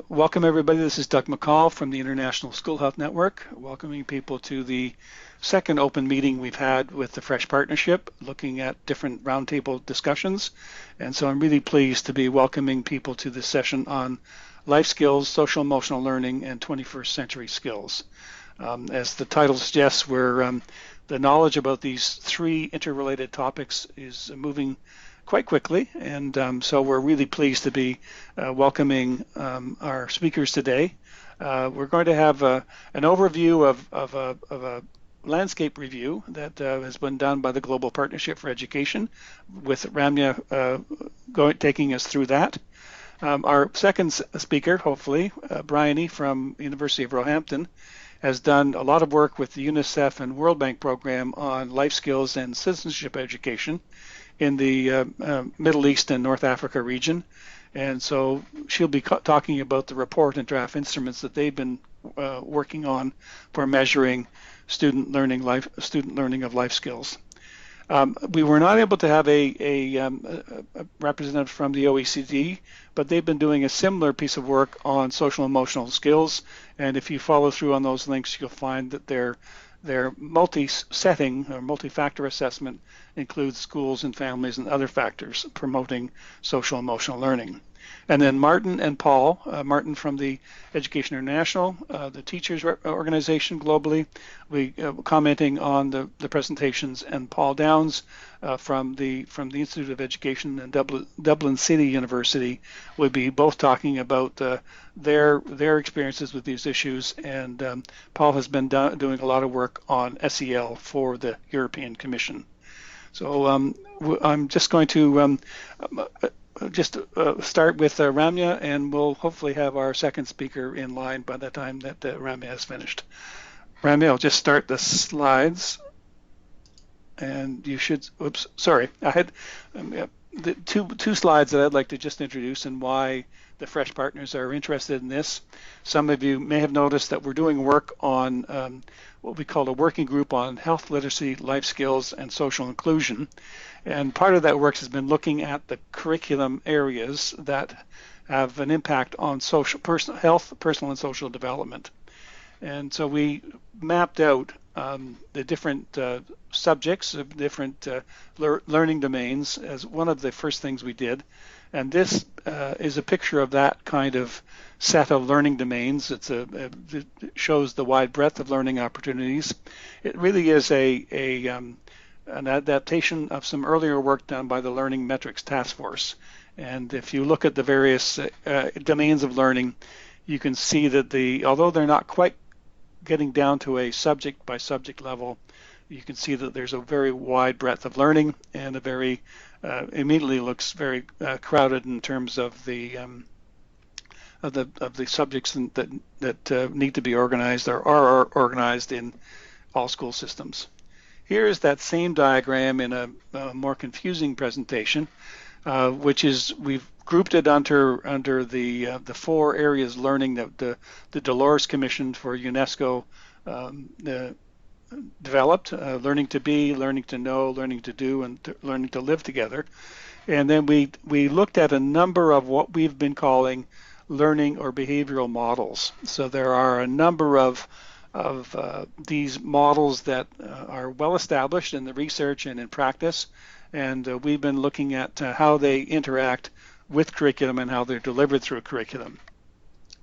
Welcome everybody. This is Doug McCall from the International School Health Network, welcoming people to the second open meeting we've had with the Fresh Partnership, looking at different roundtable discussions. And so I'm really pleased to be welcoming people to this session on life skills, social emotional learning, and 21st century skills. As the title suggests, the knowledge about these three interrelated topics is moving quite quickly, and so we're really pleased to be welcoming our speakers today. We're going to have an overview of a landscape review that has been done by the Global Partnership for Education, with Ramya taking us through that. Our second speaker, hopefully, Bryony from University of Roehampton, has done a lot of work with the UNICEF and World Bank program on life skills and citizenship education in the Middle East and North Africa region. And so she'll be talking about the report and draft instruments that they've been working on for measuring student learning of life skills. We were not able to have a representative from the OECD, but they've been doing a similar piece of work on social emotional skills. And if you follow through on those links, you'll find that their multi-setting or multi-factor assessment includes schools and families and other factors promoting social emotional learning. And then Martin and Paul, Martin from the Education International, the teachers organization globally, commenting on the presentations, and Paul Downs from the Institute of Education and Dublin City University would be both talking about their experiences with these issues. And Paul has been doing a lot of work on SEL for the European Commission. So I'm just going to start with Ramya, and we'll hopefully have our second speaker in line by the time that Ramya has finished. Ramya, I'll just start the slides, and you should, oops, sorry, I had the two slides that I'd like to just introduce and why the Fresh Partners are interested in this. Some of you may have noticed that we're doing work on what we call a working group on health literacy, life skills, and social inclusion. And part of that work has been looking at the curriculum areas that have an impact on health, personal and social development. And so we mapped out the different subjects of different learning domains as one of the first things we did. And this is a picture of that kind of set of learning domains. It shows the wide breadth of learning opportunities. It really is an adaptation of some earlier work done by the Learning Metrics Task Force. And if you look at the various domains of learning, you can see that although they're not quite getting down to a subject by subject level, you can see that there's a very wide breadth of learning, and a very immediately looks very crowded in terms of the subjects that need to be organized or are organized in all school systems. Here is that same diagram in a more confusing presentation, which is we've grouped it under the four areas learning that the Dolores Commission for UNESCO developed: learning to be, learning to know, learning to do, and learning to live together. And then we looked at a number of what we've been calling learning or behavioral models. So there are a number of these models that are well established in the research and in practice, and we've been looking at how they interact with curriculum and how they're delivered through curriculum.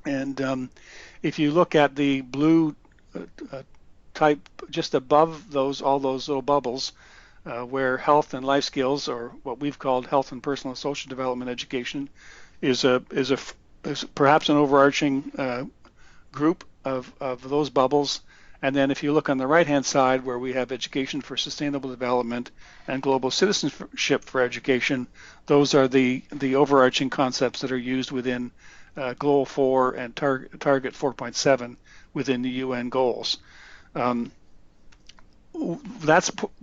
And if you look at the blue type just above all those little bubbles, where health and life skills, or what we've called health and personal and social development education, is perhaps an overarching group of those bubbles. And then if you look on the right-hand side, where we have education for sustainable development and global citizenship for education, those are the overarching concepts that are used within Goal 4 and Target 4.7 within the UN goals. That's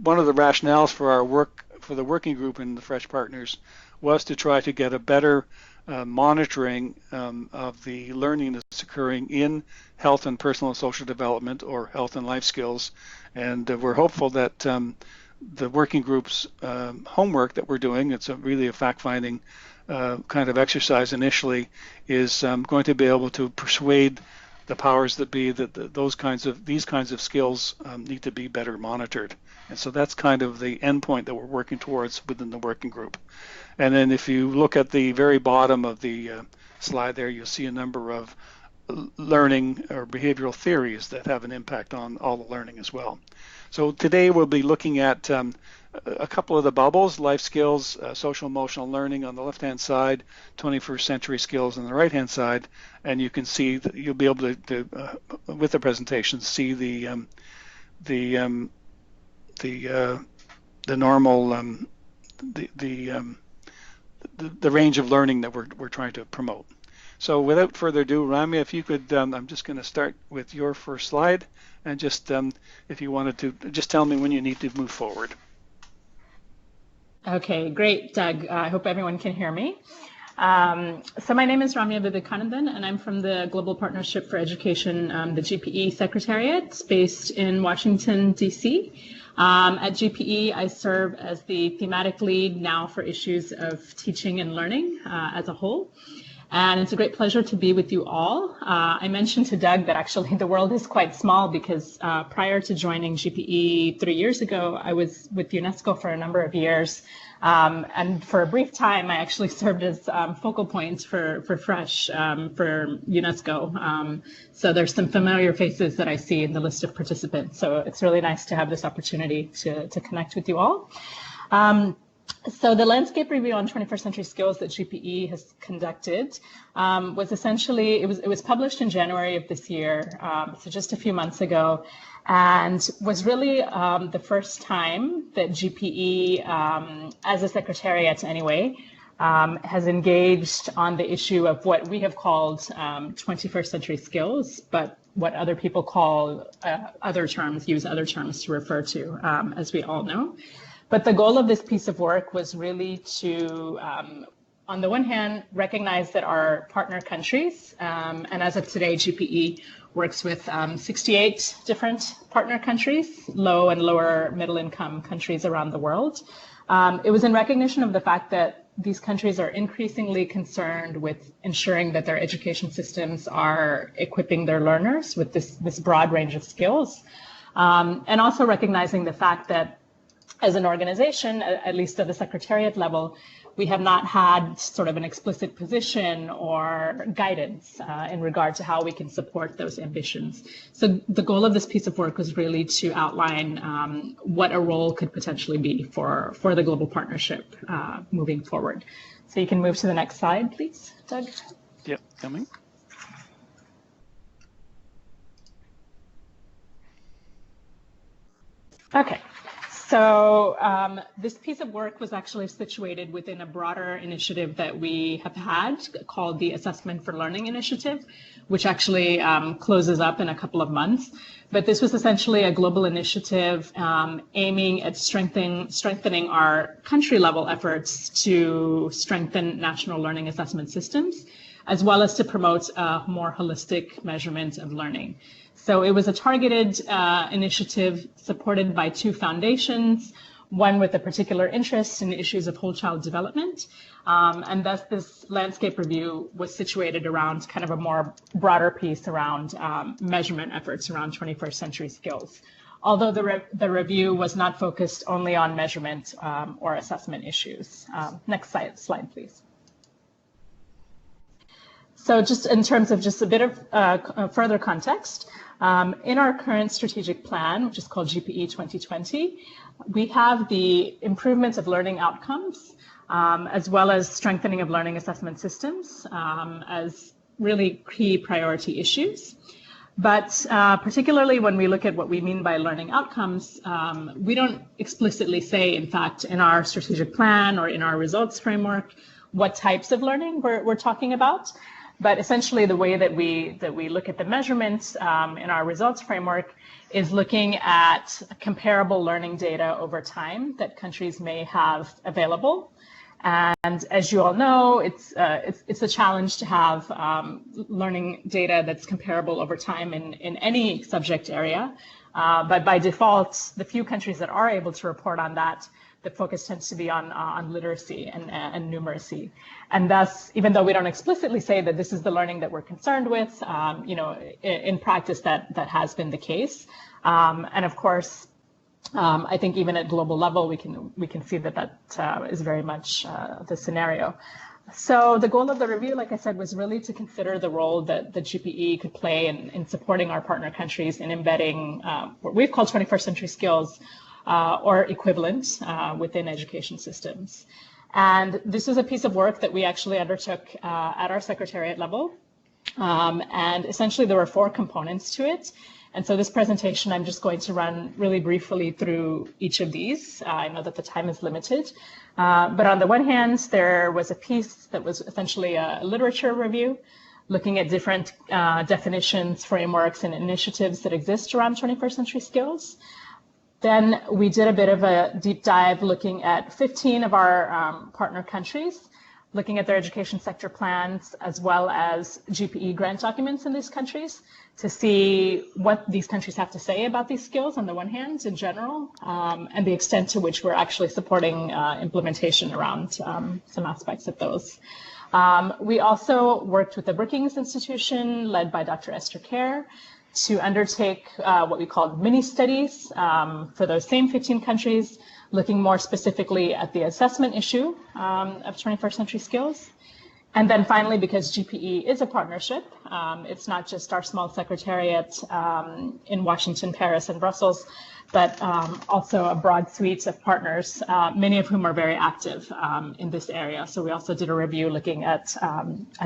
one of the rationales for our work, for the working group in the Fresh Partners, was to try to get a better monitoring of the learning that's occurring in health and personal and social development, or health and life skills. And we're hopeful that the working group's homework that we're doing, it's really a fact-finding kind of exercise initially is going to be able to persuade the powers that be that these kinds of skills need to be better monitored. And so that's kind of the endpoint that we're working towards within the working group. And then if you look at the very bottom of the slide there, you'll see a number of learning or behavioral theories that have an impact on all the learning as well. So today we'll be looking at a couple of the bubbles: life skills, social emotional learning on the left-hand side, 21st century skills on the right-hand side, and you can see that you'll be able to with the presentation, see the normal the range of learning that we're trying to promote. So without further ado, Ramya, if you could, I'm just going to start with your first slide, and just if you wanted to, just tell me when you need to move forward. Okay, great, Doug. I hope everyone can hear me. So my name is Ramya Vivekanandan, and I'm from the Global Partnership for Education, the GPE Secretariat, based in Washington, D.C. At GPE, I serve as the thematic lead now for issues of teaching and learning as a whole. And it's a great pleasure to be with you all. I mentioned to Doug that actually the world is quite small because prior to joining GPE 3 years ago, I was with UNESCO for a number of years. And for a brief time, I actually served as focal point for FRESH for UNESCO. So there's some familiar faces that I see in the list of participants. So it's really nice to have this opportunity to connect with you all. So the landscape review on 21st century skills that GPE has conducted was essentially, it was published in January of this year, so just a few months ago, and was really the first time that GPE, as a secretariat anyway, has engaged on the issue of what we have called 21st century skills, but what other people call use other terms to refer to, as we all know. But the goal of this piece of work was really to, on the one hand, recognize that our partner countries, and as of today, GPE works with 68 different partner countries, low and lower middle income countries around the world. It was in recognition of the fact that these countries are increasingly concerned with ensuring that their education systems are equipping their learners with this broad range of skills, and also recognizing the fact that as an organization, at least at the secretariat level, we have not had sort of an explicit position or guidance in regard to how we can support those ambitions. So the goal of this piece of work was really to outline what a role could potentially be for the global partnership moving forward. So you can move to the next slide, please, Doug. Yep, coming. Okay. So this piece of work was actually situated within a broader initiative that we have had called the Assessment for Learning Initiative, which actually closes up in a couple of months. But this was essentially a global initiative aiming at strengthening our country level efforts to strengthen national learning assessment systems, as well as to promote a more holistic measurement of learning. So it was a targeted initiative supported by two foundations, one with a particular interest in issues of whole child development. And thus this landscape review was situated around kind of a more broader piece around measurement efforts around 21st century skills. Although the review was not focused only on measurement or assessment issues. Next slide, please. So just in terms of just a bit of further context, in our current strategic plan, which is called GPE 2020, we have the improvement of learning outcomes, as well as strengthening of learning assessment systems as really key priority issues. But particularly when we look at what we mean by learning outcomes, we don't explicitly say, in fact, in our strategic plan or in our results framework, what types of learning we're talking about. But essentially, the way that we look at the measurements in our results framework is looking at comparable learning data over time that countries may have available. And as you all know, it's a challenge to have learning data that's comparable over time in any subject area. But by default, the few countries that are able to report on that the focus tends to be on literacy and numeracy. And thus, even though we don't explicitly say that this is the learning that we're concerned with, in practice that has been the case. And of course, I think even at global level, we can see that is very much the scenario. So the goal of the review, like I said, was really to consider the role that the GPE could play in supporting our partner countries in embedding what we've called 21st century skills or equivalent within education systems. And this is a piece of work that we actually undertook at our secretariat level. And essentially there were 4 components to it. And so this presentation, I'm just going to run really briefly through each of these. I know that the time is limited. But on the one hand, there was a piece that was essentially a literature review, looking at different definitions, frameworks, and initiatives that exist around 21st century skills. Then we did a bit of a deep dive looking at 15 of our partner countries, looking at their education sector plans, as well as GPE grant documents in these countries, to see what these countries have to say about these skills on the one hand in general, and the extent to which we're actually supporting implementation around some aspects of those. We also worked with the Brookings Institution, led by Dr. Esther Kerr, to undertake what we called mini studies for those same 15 countries, looking more specifically at the assessment issue of 21st century skills. And then finally, because GPE is a partnership, it's not just our small secretariat in Washington, Paris, and Brussels, but also a broad suite of partners, many of whom are very active in this area. So we also did a review looking at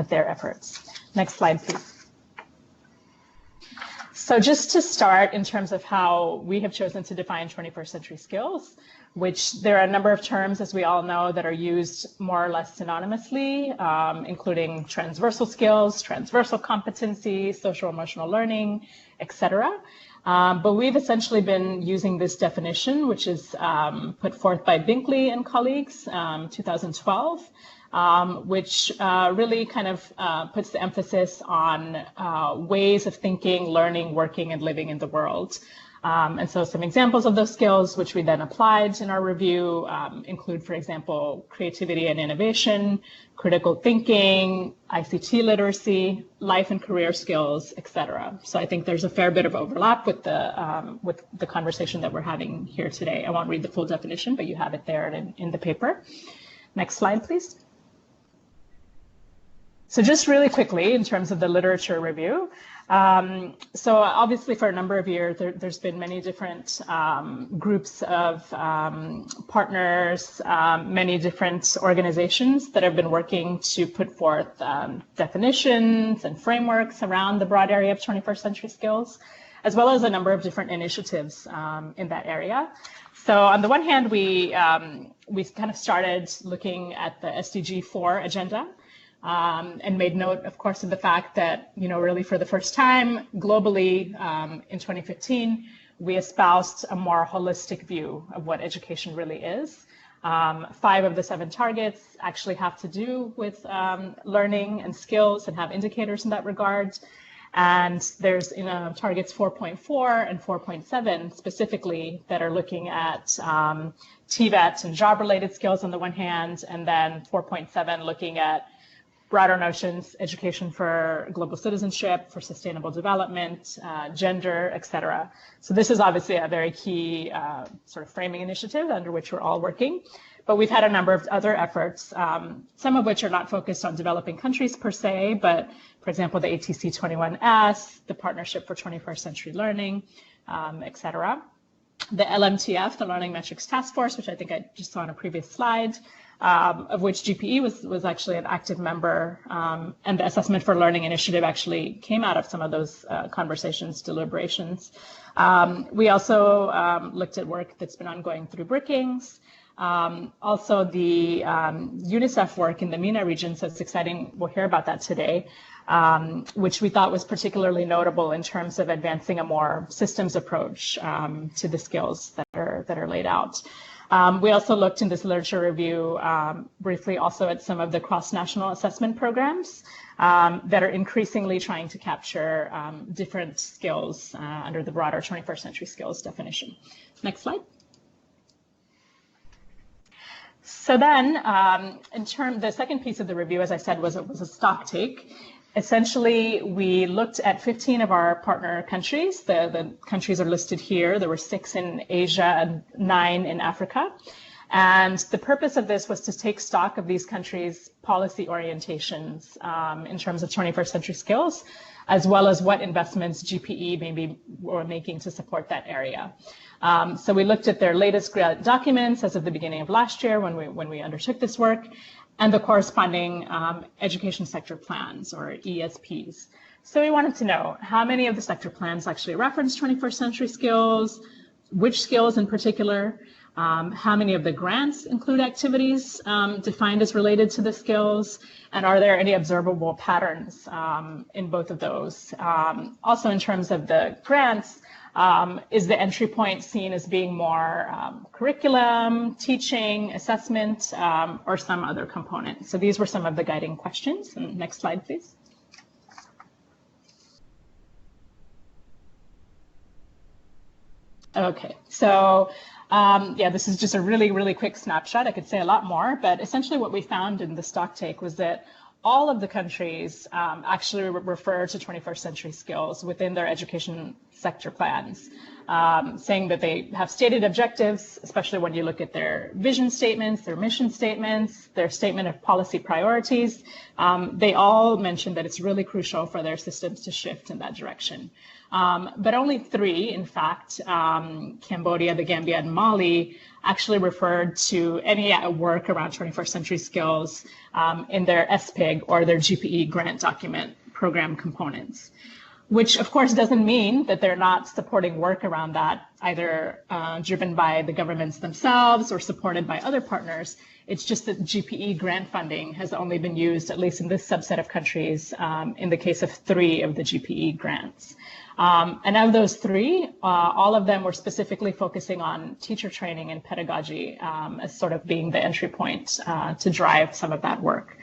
their efforts. Next slide, please. So just to start in terms of how we have chosen to define 21st century skills, which there are a number of terms, as we all know, that are used more or less synonymously, including transversal skills, transversal competencies, social emotional learning, etc. But we've essentially been using this definition, which is put forth by Binkley and colleagues, 2012, which really kind of puts the emphasis on ways of thinking, learning, working, and living in the world. And so some examples of those skills, which we then applied in our review, include, for example, creativity and innovation, critical thinking, ICT literacy, life and career skills, etc. So I think there's a fair bit of overlap with the conversation that we're having here today. I won't read the full definition, but you have it there in the paper. Next slide, please. So just really quickly, in terms of the literature review, so obviously for a number of years, there's been many different groups of partners, many different organizations that have been working to put forth definitions and frameworks around the broad area of 21st century skills, as well as a number of different initiatives in that area. So on the one hand, we kind of started looking at the SDG 4 agenda, and made note, of course, of the fact that, really for the first time globally in 2015, we espoused a more holistic view of what education really is. 5 of the 7 targets actually have to do with learning and skills and have indicators in that regard. And there's targets 4.4 and 4.7 specifically that are looking at TVET and job-related skills on the one hand, and then 4.7 looking at broader notions, education for global citizenship, for sustainable development, gender, etc. So this is obviously a very key sort of framing initiative under which we're all working. But we've had a number of other efforts, some of which are not focused on developing countries per se, but for example, the ATC 21S, the Partnership for 21st Century Learning, etc. The LMTF, the Learning Metrics Task Force, which I think I just saw on a previous slide, of which GPE was actually an active member, and the Assessment for Learning initiative actually came out of some of those conversations, deliberations. We also looked at work that's been ongoing through Brookings. Also the UNICEF work in the MENA region, so it's exciting, we'll hear about that today, which we thought was particularly notable in terms of advancing a more systems approach to the skills that are laid out. We also looked in this literature review briefly also at some of the cross-national assessment programs that are increasingly trying to capture different skills under the broader 21st century skills definition. Next slide. So then, the second piece of the review, as I said, was a stock take. Essentially, we looked at 15 of our partner countries. The countries are listed here. There were 6 in Asia and 9 in Africa. And the purpose of this was to take stock of these countries' policy orientations in terms of 21st century skills, as well as what investments GPE maybe were making to support that area. So we looked at their latest documents as of the beginning of last year when we undertook this work, and the corresponding education sector plans, or ESPs. So we wanted to know how many of the sector plans actually reference 21st century skills, which skills in particular, how many of the grants include activities defined as related to the skills, and are there any observable patterns in both of those? Also, in terms of the grants, is the entry point seen as being more curriculum, teaching, assessment, or some other component? So these were some of the guiding questions. And next slide, please. Okay, so yeah, this is just a really, really quick snapshot. I could say a lot more, but essentially what we found in the stock take was that all of the countries actually refer to 21st century skills within their education sector plans, saying that they have stated objectives, especially when you look at their vision statements, their mission statements, their statement of policy priorities. They all mention that it's really crucial for their systems to shift in that direction. But only 3, in fact, Cambodia, the Gambia, and Mali, actually referred to any work around 21st century skills in their SPIG or their GPE grant document program components, which of course doesn't mean that they're not supporting work around that, either driven by the governments themselves or supported by other partners. It's just that GPE grant funding has only been used, at least in this subset of countries, in the case of 3 of the GPE grants. And of those 3, all of them were specifically focusing on teacher training and pedagogy as sort of being the entry point to drive some of that work.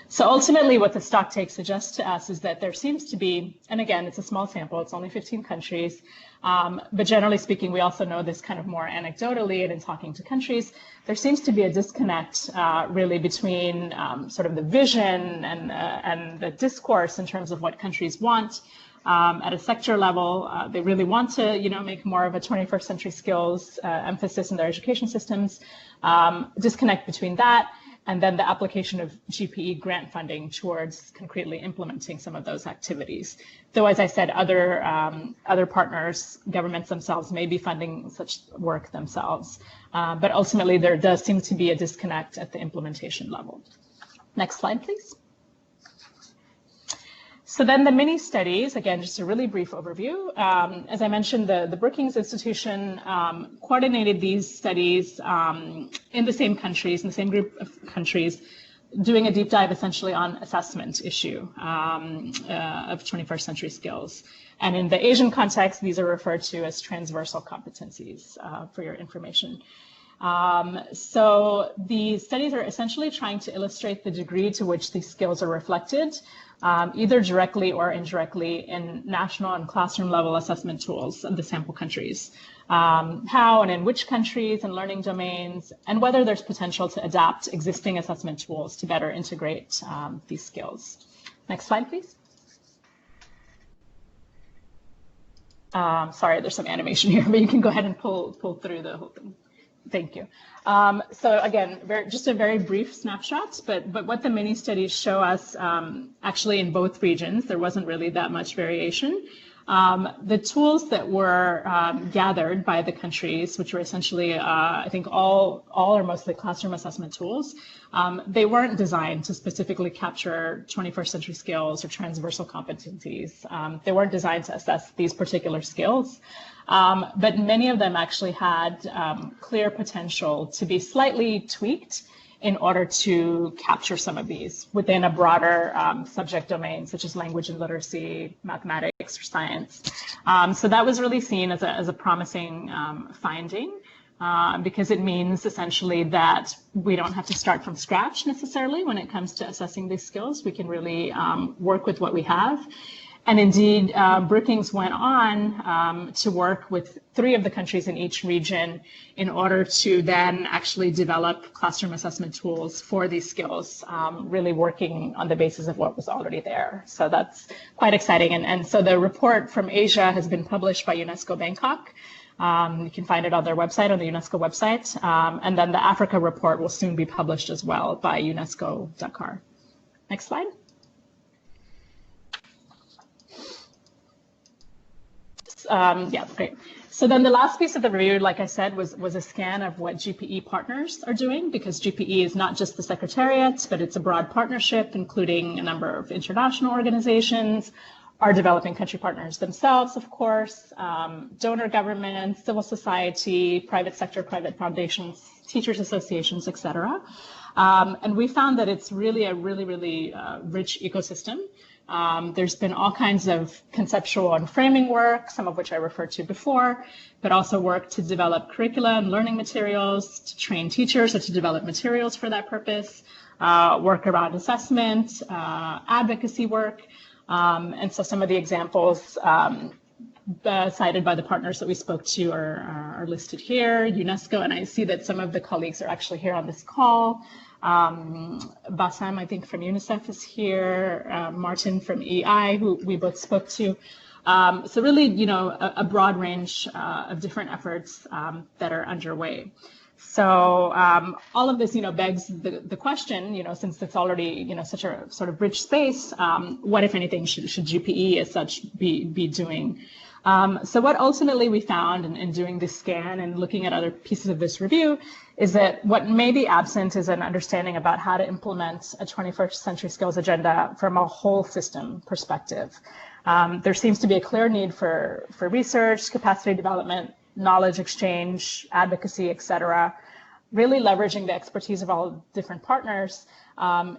So ultimately, what the stock take suggests to us is that there seems to be, and again, it's a small sample, it's only 15 countries, but generally speaking, we also know this kind of more anecdotally and in talking to countries, there seems to be a disconnect really between sort of the vision and the discourse in terms of what countries want. At a sector level, they really want to, make more of a 21st century skills emphasis in their education systems. Disconnect between that and then the application of GPE grant funding towards concretely implementing some of those activities. Though, as I said, other partners, governments themselves, may be funding such work themselves. But ultimately, there does seem to be a disconnect at the implementation level. Next slide, please. So then the mini studies, again, just a really brief overview. As I mentioned, the Brookings Institution coordinated these studies in the same countries, in the same group of countries, doing a deep dive essentially on assessment issue of 21st century skills. And in the Asian context, these are referred to as transversal competencies for your information. So the studies are essentially trying to illustrate the degree to which these skills are reflected, either directly or indirectly, in national and classroom level assessment tools of the sample countries. How and in which countries and learning domains, and whether there's potential to adapt existing assessment tools to better integrate these skills. Next slide, please. Sorry, there's some animation here, but you can go ahead and pull through the whole thing. Thank you. So again, just a very brief snapshot, but what the mini studies show us, actually in both regions, there wasn't really that much variation. The tools that were gathered by the countries, which were essentially, I think all or mostly classroom assessment tools, they weren't designed to specifically capture 21st century skills or transversal competencies. They weren't designed to assess these particular skills. But many of them actually had clear potential to be slightly tweaked in order to capture some of these within a broader subject domain, such as language and literacy, mathematics, or science. So that was really seen as a promising finding, because it means essentially that we don't have to start from scratch necessarily when it comes to assessing these skills. We can really work with what we have. And indeed, Brookings went on to work with 3 of the countries in each region in order to then actually develop classroom assessment tools for these skills, really working on the basis of what was already there. So that's quite exciting. And so the report from Asia has been published by UNESCO Bangkok. You can find it on their website, on the UNESCO website. And then the Africa report will soon be published as well by UNESCO Dakar. Next slide. Yeah, great. So then the last piece of the review, like I said, was a scan of what GPE partners are doing, because GPE is not just the Secretariat, but it's a broad partnership, including a number of international organizations, our developing country partners themselves, of course, donor governments, civil society, private sector, private foundations, teachers associations, etc. And we found that it's really a really rich ecosystem. There's been all kinds of conceptual and framing work, some of which I referred to before, but also work to develop curricula and learning materials, to train teachers or to develop materials for that purpose, work around assessment, advocacy work. And so some of the examples cited by the partners that we spoke to are listed here, UNESCO, and I see that some of the colleagues are actually here on this call. Bassam, I think from UNICEF is here, Martin from EI, who we both spoke to. So really, a broad range of different efforts that are underway. So all of this, begs the question, since it's already, such a sort of rich space, what, if anything, should GPE as such be doing? So what ultimately we found in doing this scan and looking at other pieces of this review is that what may be absent is an understanding about how to implement a 21st century skills agenda from a whole system perspective. There seems to be a clear need for research, capacity development, knowledge exchange, advocacy, et cetera, really leveraging the expertise of all different partners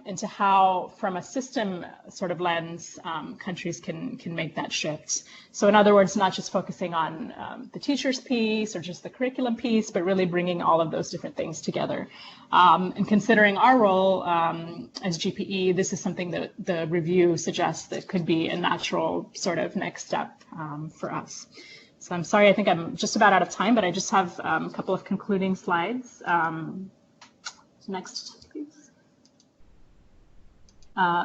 into how, from a system sort of lens, countries can make that shift. So in other words, not just focusing on the teacher's piece or just the curriculum piece, but really bringing all of those different things together. And considering our role as GPE, this is something that the review suggests that could be a natural sort of next step for us. So I'm sorry, I think I'm just about out of time, but I just have a couple of concluding slides. Next, please.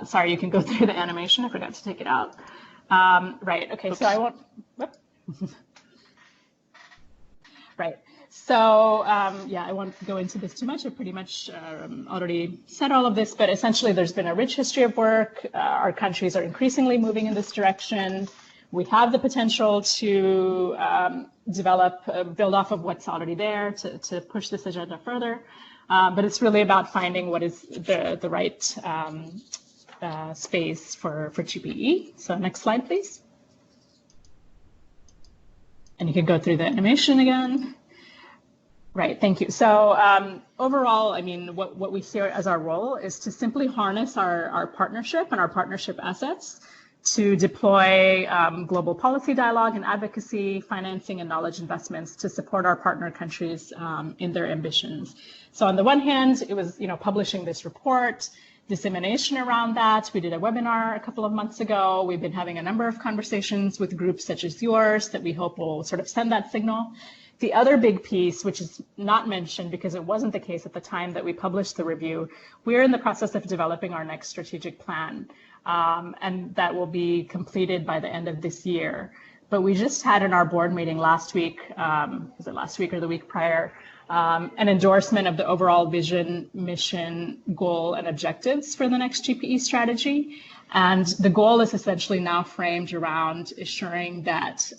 Sorry, you can go through the animation. I forgot to take it out. Right, okay, oops. So I won't, whoop. Right, so yeah, I won't go into this too much. I pretty much already said all of this, but essentially there's been a rich history of work. Our countries are increasingly moving in this direction. We have the potential to develop, build off of what's already there to push this agenda further. But it's really about finding what is the right space for GPE. So next slide, please. And you can go through the animation again. Right, thank you. So overall, I mean, what we see as our role is to simply harness our partnership and our partnership assets to deploy global policy dialogue and advocacy, financing and knowledge investments to support our partner countries in their ambitions. So on the one hand, it was publishing this report, dissemination around that. We did a webinar a couple of months ago. We've been having a number of conversations with groups such as yours that we hope will sort of send that signal. The other big piece, which is not mentioned because it wasn't the case at the time that we published the review, we're in the process of developing our next strategic plan. And that will be completed by the end of this year. But we just had in our board meeting last week, was it last week or the week prior, an endorsement of the overall vision, mission, goal, and objectives for the next GPE strategy. And the goal is essentially now framed around ensuring that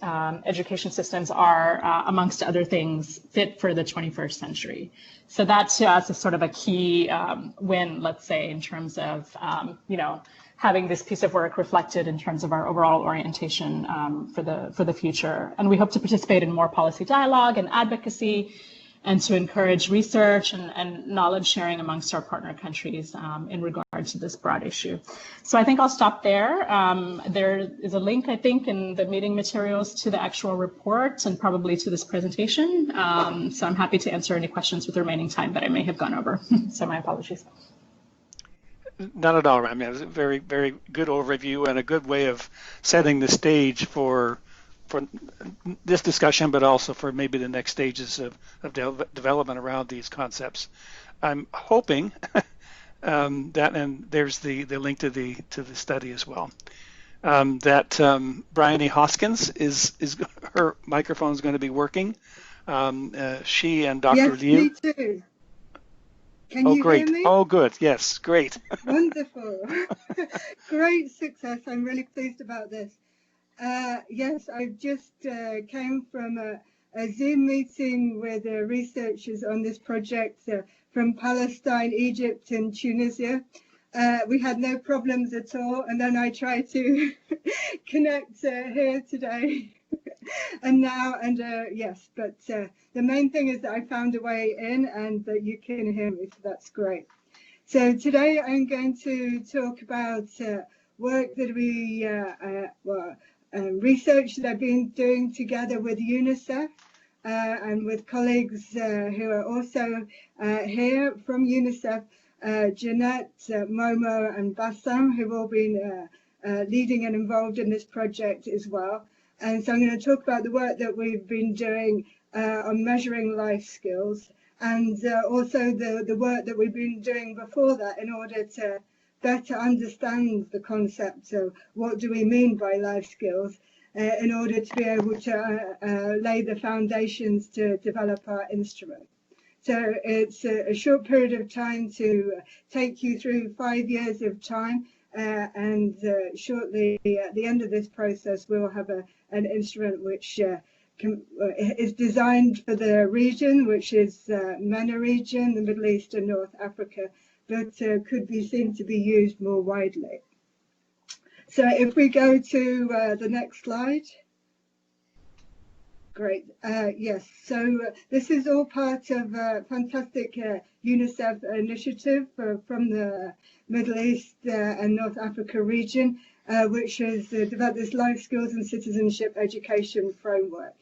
education systems are, amongst other things, fit for the 21st century. So that to us is sort of a key win, let's say, in terms of, having this piece of work reflected in terms of our overall orientation for the future. And we hope to participate in more policy dialogue and advocacy and to encourage research and knowledge sharing amongst our partner countries in regard to this broad issue. So I think I'll stop there. There is a link, I think, in the meeting materials to the actual report and probably to this presentation. So I'm happy to answer any questions with the remaining time that I may have gone over. So my apologies. Not at all. I mean, it was a very, very good overview and a good way of setting the stage for this discussion, but also for maybe the next stages of development around these concepts. I'm hoping that, and there's the link to the study as well. That Bryony Hoskins is her microphone is going to be working. She and Dr. Yes, Liu. me too. Can Oh, you great. hear me? Oh, good. Yes, great. Wonderful. Great success. I'm really pleased about this. Yes, I just came from a Zoom meeting with researchers on this project from Palestine, Egypt, and Tunisia. We had no problems at all, and then I tried to connect here today. And now, and yes, but the main thing is that I found a way in and that you can hear me, so that's great. So today I'm going to talk about work that we, research that I've been doing together with UNICEF and with colleagues who are also here from UNICEF, Jeanette, Momo and Bassam, who've all been leading and involved in this project as well. And so I'm going to talk about the work that we've been doing on measuring life skills, and also the work that we've been doing before that in order to better understand the concept of what do we mean by life skills in order to be able to lay the foundations to develop our instrument. So it's a short period of time to take you through 5 years of time. And shortly at the end of this process, we'll have an instrument which is designed for the region, which is MENA region, the Middle East and North Africa, but could be seen to be used more widely. So if we go to the next slide. Great. Yes, so this is all part of a fantastic UNICEF initiative from the Middle East and North Africa region, which has developed this life skills and citizenship education framework.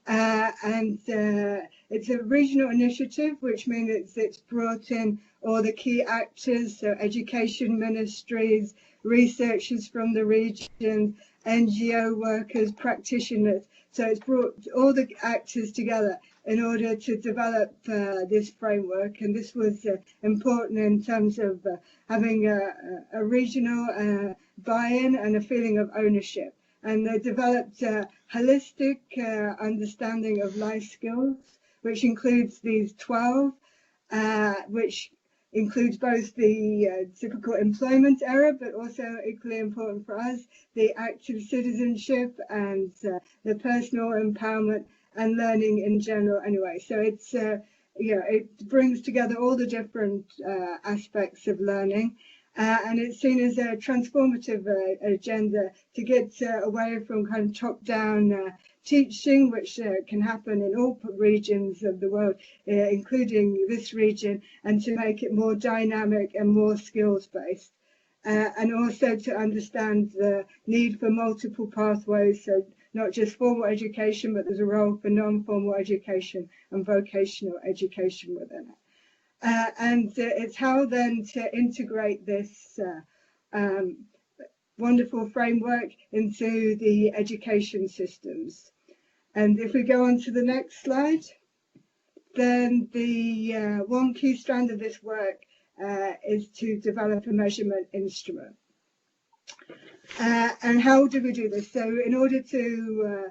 And it's a regional initiative, which means it's brought in all the key actors, so education ministries, researchers from the region, NGO workers, practitioners. So it's brought all the actors together in order to develop this framework. And this was important in terms of having a regional buy-in and a feeling of ownership. And they developed a holistic understanding of life skills, which includes these 12, which includes both the typical employment area, but also equally important for us, the active citizenship and the personal empowerment and learning in general anyway. So it's, it brings together all the different aspects of learning. And it's seen as a transformative agenda to get away from kind of top-down teaching, which can happen in all regions of the world, including this region, and to make it more dynamic and more skills-based. And also to understand the need for multiple pathways, so not just formal education, but there's a role for non-formal education and vocational education within it. And it's how then to integrate this wonderful framework into the education systems. And if we go on to the next slide, then the one key strand of this work is to develop a measurement instrument. And how do we do this? So in order to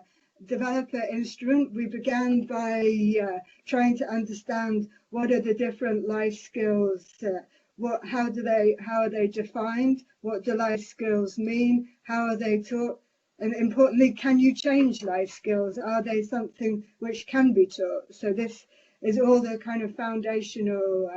develop an instrument, we began by trying to understand what are the different life skills, how are they defined, what do life skills mean, how are they taught, and importantly, can you change life skills? Are they something which can be taught? So this is all the kind of foundational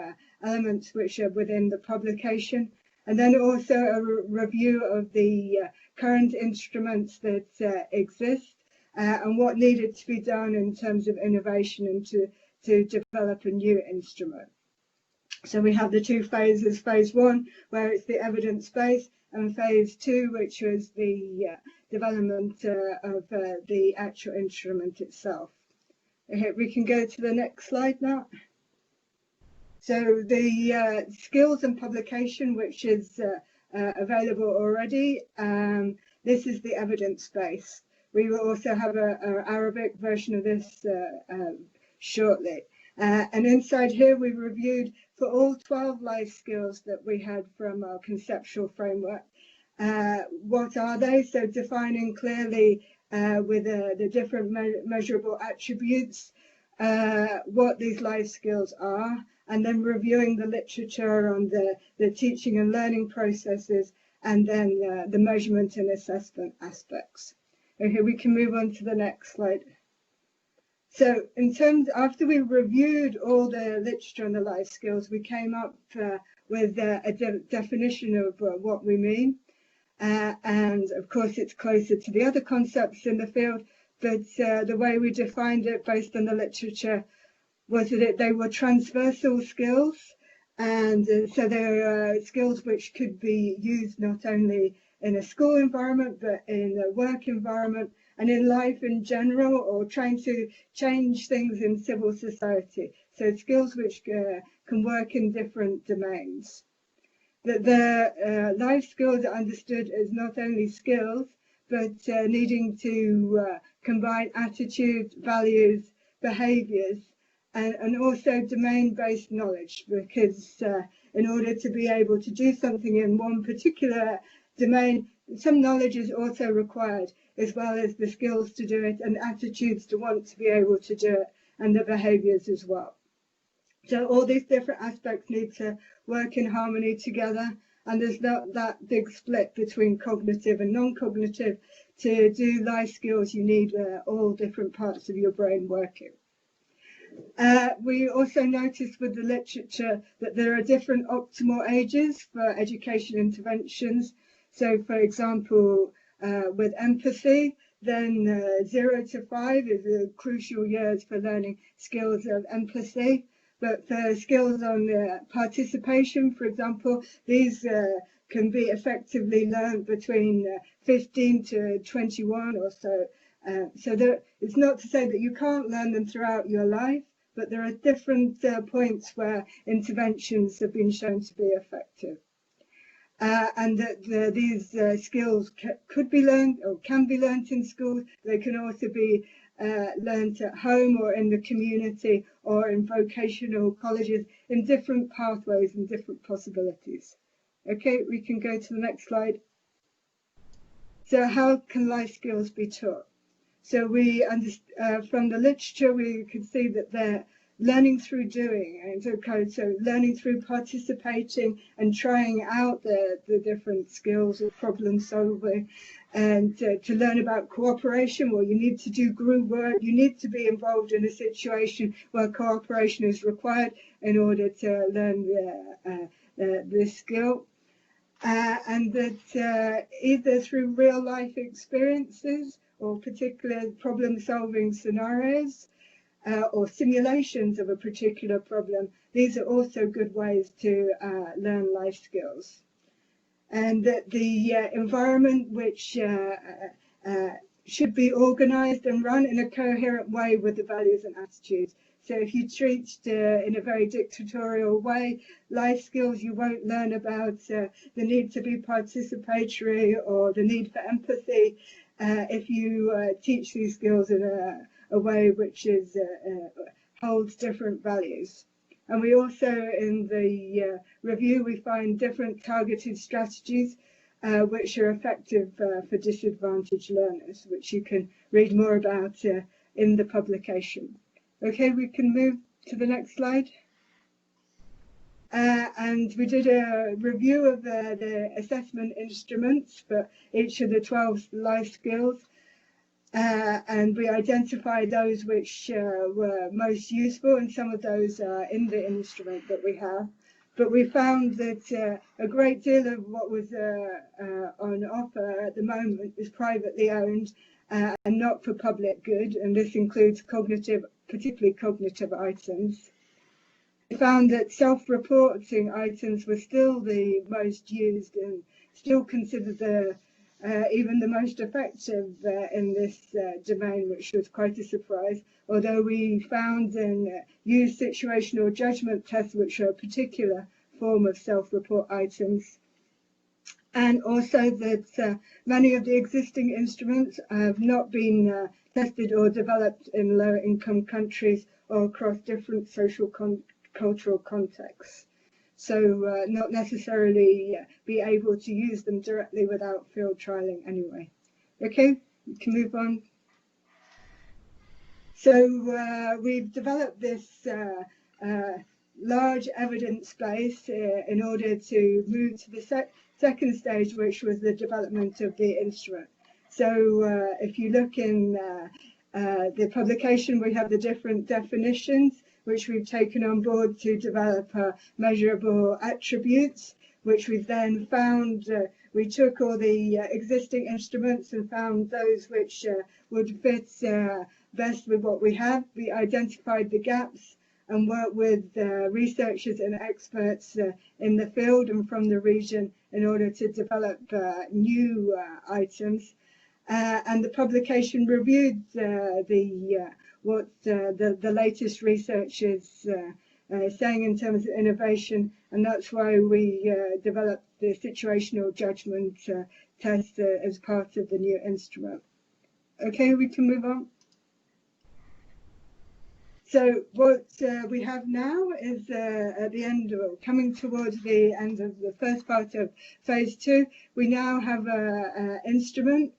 elements which are within the publication. And then also a review of the current instruments that exist and what needed to be done in terms of innovation and to develop a new instrument. So we have the two phases, phase one, where it's the evidence base, and phase two, which was the development of the actual instrument itself. Okay, we can go to the next slide now. So the skills and publication, which is available already, this is the evidence base. We will also have an Arabic version of this shortly. And inside here, we've reviewed for all 12 life skills that we had from our conceptual framework. What are they? So defining clearly with the different measurable attributes what these life skills are, and then reviewing the literature on the teaching and learning processes, and then the measurement and assessment aspects. Okay, we can move on to the next slide. So in terms, after we reviewed all the literature on the life skills, we came up with a definition of what we mean. And of course, it's closer to the other concepts in the field, but the way we defined it based on the literature was that they were transversal skills. And so they're skills which could be used not only in a school environment, but in a work environment and in life in general, or trying to change things in civil society. So skills which can work in different domains. The life skills are understood as not only skills, but needing to combine attitudes, values, behaviours, and also domain-based knowledge, because in order to be able to do something in one particular domain, some knowledge is also required, as well as the skills to do it and attitudes to want to be able to do it, and the behaviours as well. So all these different aspects need to work in harmony together, and there's not that big split between cognitive and non-cognitive. To do life skills, you need all different parts of your brain working. We also noticed with the literature that there are different optimal ages for education interventions. So for example, with empathy, then 0 to 5 is the crucial years for learning skills of empathy. But for skills on participation, for example, these can be effectively learned between 15 to 21 or so. So it's not to say that you can't learn them throughout your life, but there are different points where interventions have been shown to be effective. And that these skills could be learned or can be learned in schools. They can also be learned at home or in the community or in vocational colleges in different pathways and different possibilities. Okay, we can go to the next slide. So how can life skills be taught? So we from the literature, we could see that they're learning through doing, and so learning through participating and trying out the different skills of problem solving, and to learn about cooperation. Well, you need to do group work, you need to be involved in a situation where cooperation is required in order to learn this skill. And that either through real life experiences or particular problem solving scenarios, or simulations of a particular problem, these are also good ways to learn life skills. And that the environment which should be organized and run in a coherent way with the values and attitudes. So if you treat in a very dictatorial way, life skills, you won't learn about the need to be participatory or the need for empathy if you teach these skills in a way which is holds different values. And we also, in the review, we find different targeted strategies which are effective for disadvantaged learners, which you can read more about in the publication. Okay, we can move to the next slide. And we did a review of the assessment instruments for each of the 12 life skills. And we identified those which were most useful, and some of those are in the instrument that we have. But we found that a great deal of what was on offer at the moment is privately owned and not for public good, and this includes cognitive, particularly cognitive items. We found that self-reporting items were still the most used and still considered the even the most effective in this domain, which was quite a surprise, although we found and used situational judgment tests, which are a particular form of self-report items. And also that many of the existing instruments have not been tested or developed in lower income countries or across different social cultural contexts. So not necessarily be able to use them directly without field trialing anyway. Okay, we can move on. So we've developed this large evidence base in order to move to the second stage, which was the development of the instrument. So if you look in the publication, we have the different definitions which we've taken on board to develop measurable attributes, which we've then found. We took all the existing instruments and found those which would fit best with what we have. We identified the gaps and worked with researchers and experts in the field and from the region in order to develop new items. And the publication reviewed what the latest research is saying in terms of innovation, and that's why we developed the situational judgment test as part of the new instrument. Okay, we can move on. So what we have now is at the end, or coming towards the end of the first part of phase 2, we now have an instrument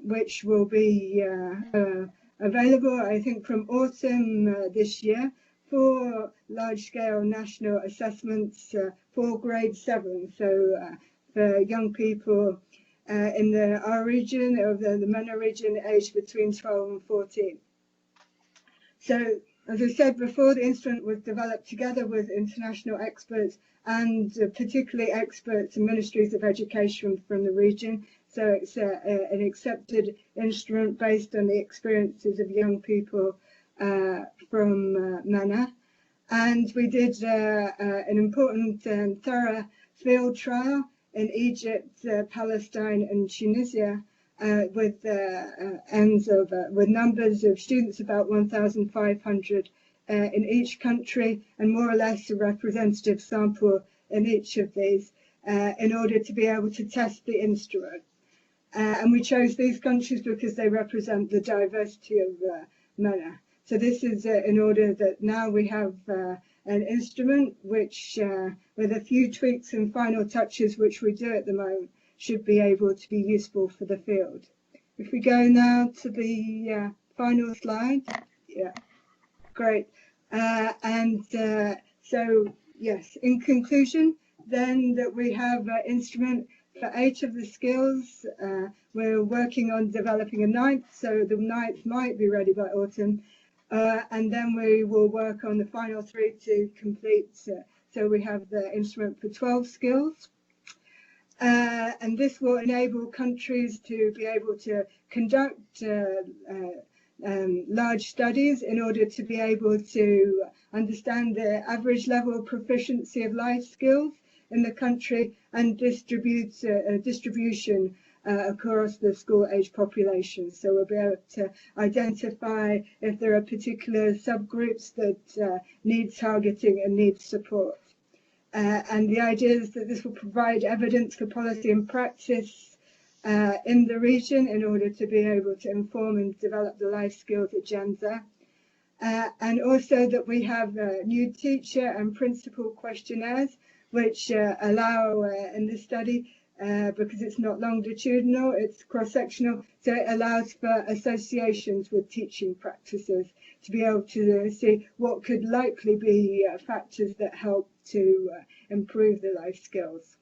which will be available, I think, from autumn this year for large-scale national assessments for grade 7. So for young people in our region, of the MENA region, aged between 12 and 14. So, as I said before, the instrument was developed together with international experts and particularly experts in ministries of education from the region. So it's an accepted instrument based on the experiences of young people from MENA. And we did an important and thorough field trial in Egypt, Palestine and Tunisia, with with numbers of students, about 1,500 in each country, and more or less a representative sample in each of these in order to be able to test the instrument. And we chose these countries because they represent the diversity of MENA. So this is in order that now we have an instrument which, with a few tweaks and final touches, which we do at the moment, should be able to be useful for the field. If we go now to the final slide. Yeah, great. So, yes, in conclusion, then that we have an instrument for 8 of the skills. We're working on developing a 9th, so the 9th might be ready by autumn. And then we will work on the final 3 to complete. So we have the instrument for 12 skills. And this will enable countries to be able to conduct large studies in order to be able to understand the average level of proficiency of life skills in the country and distribution across the school age population. So we'll be able to identify if there are particular subgroups that need targeting and need support. And the idea is that this will provide evidence for policy and practice in the region in order to be able to inform and develop the life skills agenda. And also that we have new teacher and principal questionnaires, which allow in this study, because it's not longitudinal, it's cross-sectional, so it allows for associations with teaching practices to be able to see what could likely be factors that help to improve the life skills.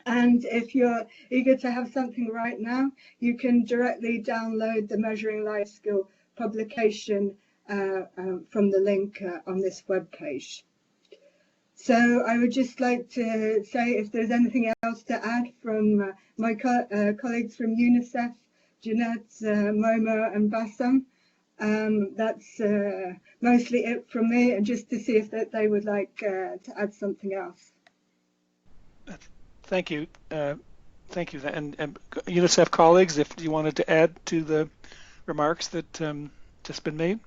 And if you're eager to have something right now, you can directly download the Measuring Life Skill publication from the link on this webpage. So I would just like to say if there's anything else to add from my colleagues from UNICEF, Jeanette, Momo and Bassam. That's mostly it from me, and just to see if they would like to add something else. Thank you. Thank you. And UNICEF colleagues, if you wanted to add to the remarks that just been made.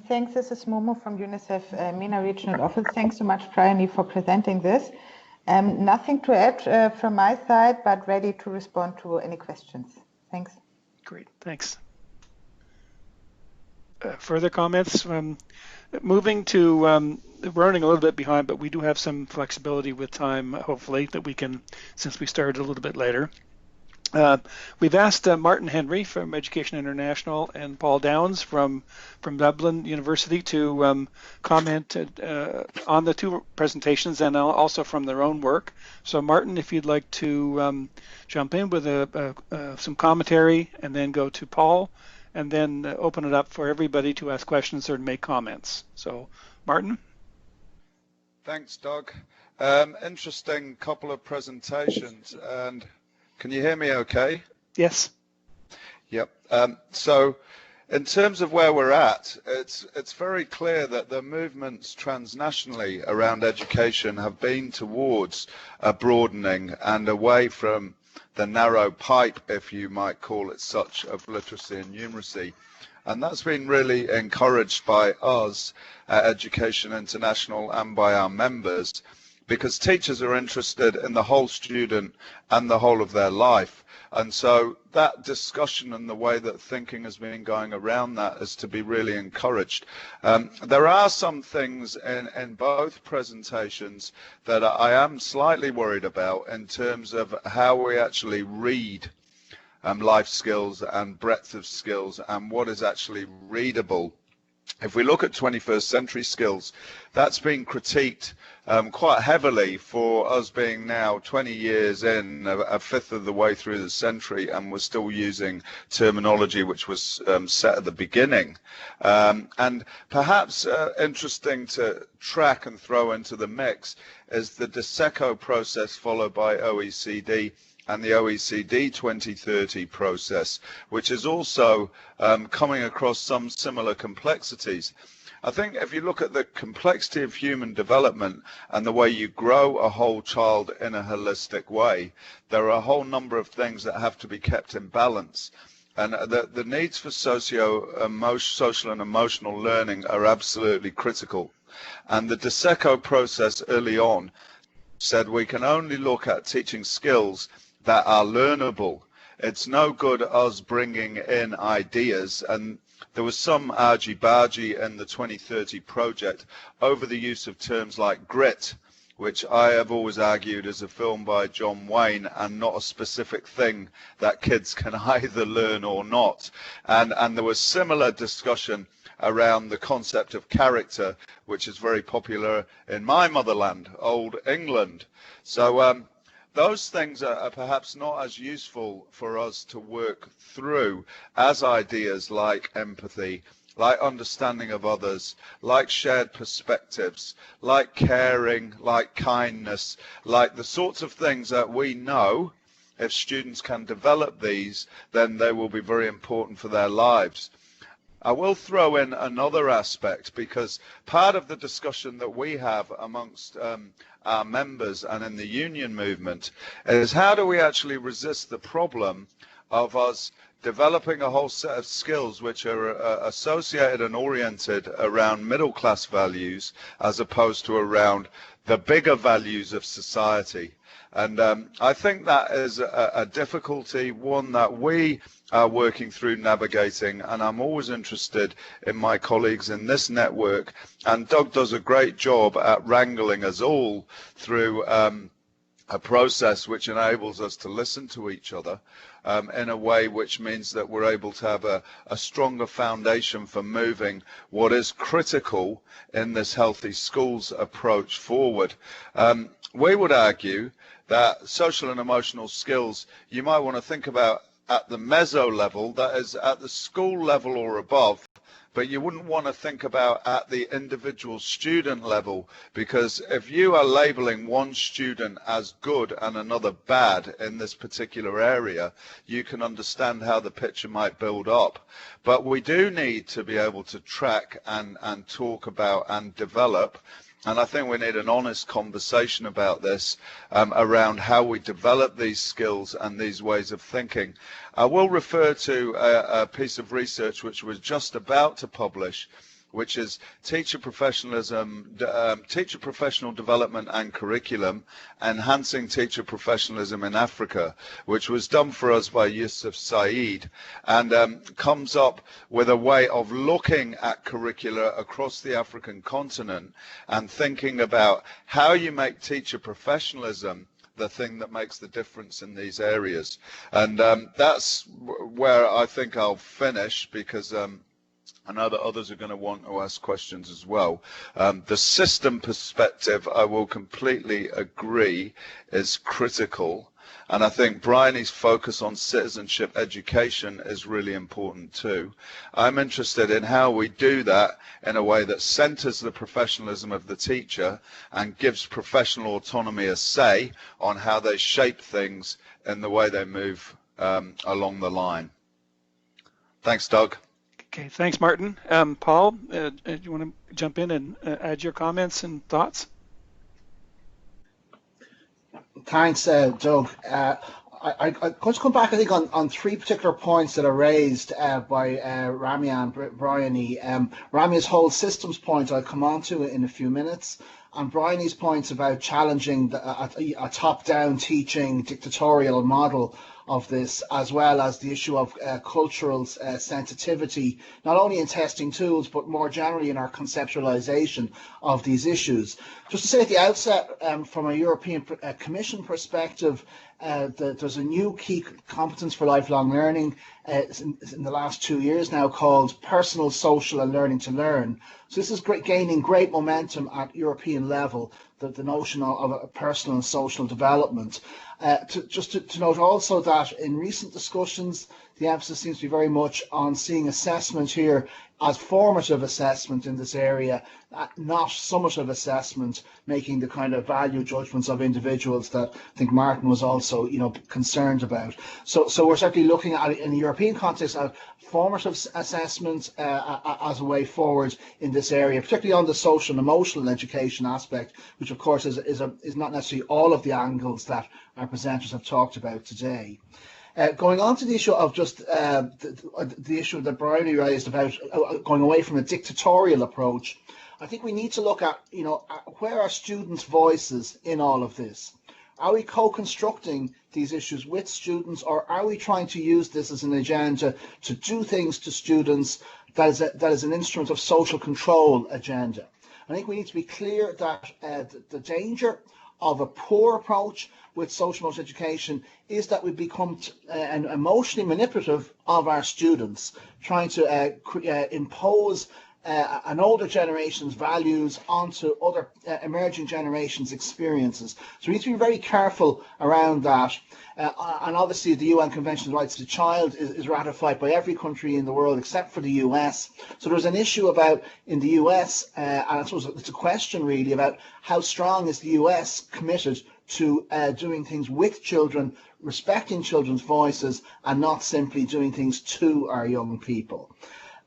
Thanks. This is Momo from UNICEF MENA Regional Office. Thanks so much, Bryony, for presenting this. Nothing to add from my side, but ready to respond to any questions. Thanks. Great, thanks. Further comments? Moving to, we're running a little bit behind, but we do have some flexibility with time, hopefully, that we can, since we started a little bit later. We've asked Martin Henry from Education International and Paul Downs from Dublin University to comment on the two presentations and also from their own work. So Martin, if you'd like to jump in with some commentary and then go to Paul and then open it up for everybody to ask questions or to make comments. So Martin. Thanks, Doug. Interesting couple of presentations, and can you hear me okay? Yes. Yep. So in terms of where we're at, it's very clear that the movements transnationally around education have been towards a broadening and away from the narrow pipe, if you might call it such, of literacy and numeracy. And that's been really encouraged by us at Education International and by our members, because teachers are interested in the whole student and the whole of their life. And so that discussion and the way that thinking has been going around that is to be really encouraged. There are some things in both presentations that I am slightly worried about in terms of how we actually read life skills and breadth of skills and what is actually readable. If we look at 21st century skills, that's been critiqued quite heavily for us being now 20 years in, a fifth of the way through the century, and we're still using terminology which was set at the beginning. And perhaps interesting to track and throw into the mix is the DESECO process followed by OECD and the OECD 2030 process, which is also coming across some similar complexities. I think if you look at the complexity of human development and the way you grow a whole child in a holistic way, there are a whole number of things that have to be kept in balance. And the needs for social and emotional learning are absolutely critical. And the DESECO process early on said we can only look at teaching skills that are learnable. It's no good us bringing in ideas, and there was some argy-bargy in the 2030 project over the use of terms like grit, which I have always argued is a film by John Wayne and not a specific thing that kids can either learn or not. And there was similar discussion around the concept of character, which is very popular in my motherland, Old England. So those things are perhaps not as useful for us to work through as ideas like empathy, like understanding of others, like shared perspectives, like caring, like kindness, like the sorts of things that we know if students can develop these, then they will be very important for their lives. I will throw in another aspect, because part of the discussion that we have amongst our members and in the union movement is how do we actually resist the problem of us developing a whole set of skills which are associated and oriented around middle class values as opposed to around the bigger values of society. And I think that is a difficulty, one that we are working through navigating, and I'm always interested in my colleagues in this network, and Doug does a great job at wrangling us all through a process which enables us to listen to each other in a way which means that we're able to have a stronger foundation for moving what is critical in this healthy schools approach forward. We would argue that social and emotional skills you might want to think about at the meso level, that is at the school level or above, but you wouldn't want to think about at the individual student level, because if you are labeling one student as good and another bad in this particular area, you can understand how the picture might build up. But we do need to be able to track and talk about and develop And I think we need an honest conversation about this, around how we develop these skills and these ways of thinking. I will refer to a piece of research which we're just about to publish, which is teacher professionalism, teacher professional development and curriculum, enhancing teacher professionalism in Africa, which was done for us by Yusuf Saeed, and comes up with a way of looking at curricula across the African continent and thinking about how you make teacher professionalism the thing that makes the difference in these areas. And that's where I think I'll finish, because I know that others are going to want to ask questions as well. The system perspective, I will completely agree, is critical. And I think Bryony's focus on citizenship education is really important too. I'm interested in how we do that in a way that centres the professionalism of the teacher and gives professional autonomy a say on how they shape things in the way they move along the line. Thanks, Doug. Okay, thanks, Martin. Paul, do you want to jump in and add your comments and thoughts? Thanks, Doug. I'm going to come back, I think, on three particular points that are raised by Ramya and Bryony. Ramya's whole systems point I'll come on to in a few minutes, and Bryony's points about challenging a top-down teaching dictatorial model of this, as well as the issue of cultural sensitivity, not only in testing tools, but more generally in our conceptualization of these issues. Just to say at the outset, from a European Commission perspective, there's a new key competence for lifelong learning in the last 2 years now, called personal, social and learning to learn. So this is gaining great momentum at European level, the notion of a personal and social development. To note also that in recent discussions, the emphasis seems to be very much on seeing assessment here as formative assessment in this area, not summative assessment, making the kind of value judgments of individuals that I think Martin was also, concerned about. So we're certainly looking at it in the European context at formative assessment as a way forward in this area, particularly on the social and emotional education aspect, which of course is not necessarily all of the angles that our presenters have talked about today. Going on to the issue of just the issue that Bryony raised about going away from a dictatorial approach, I think we need to look at, where are students' voices in all of this? Are we co-constructing these issues with students, or are we trying to use this as an agenda to do things to students that is an instrument of social control agenda? I think we need to be clear that the danger of a poor approach with social emotional education is that we become emotionally manipulative of our students, trying to impose an older generation's values onto other emerging generations' experiences. So we need to be very careful around that. And obviously the UN Convention on the Rights of the Child is ratified by every country in the world except for the US. So there's an issue about in the US, and I suppose it's a question really about how strong is the US committed to doing things with children, respecting children's voices, and not simply doing things to our young people.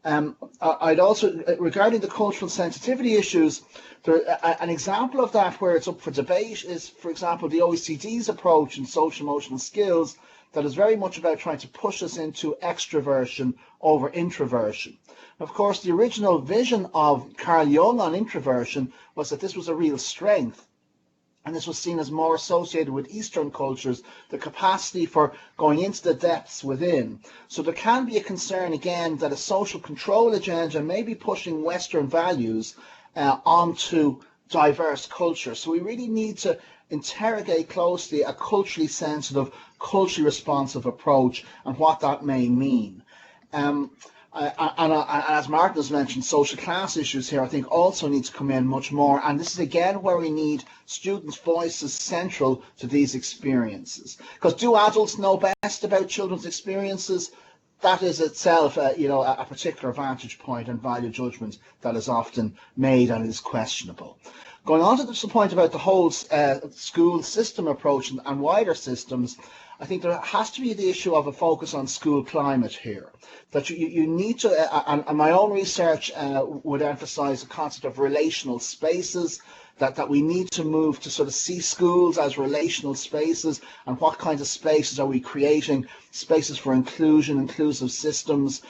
I'd also, regarding the cultural sensitivity issues, an example of that where it's up for debate is, for example, the OECD's approach in social emotional skills that is very much about trying to push us into extroversion over introversion. Of course, the original vision of Carl Jung on introversion was that this was a real strength. And this was seen as more associated with Eastern cultures, the capacity for going into the depths within. So there can be a concern again that a social control agenda may be pushing Western values onto diverse cultures. So we really need to interrogate closely a culturally sensitive, culturally responsive approach and what that may mean. And as Martin has mentioned, social class issues here I think also need to come in much more, and this is again where we need students' voices central to these experiences. Because do adults know best about children's experiences? That is itself a particular vantage point and value judgment that is often made and is questionable. Going on to the point about the whole school system approach and wider systems, I think there has to be the issue of a focus on school climate here. That you need to, and my own research would emphasize the concept of relational spaces, that we need to move to sort of see schools as relational spaces, and what kinds of spaces are we creating, spaces for inclusion, inclusive systems,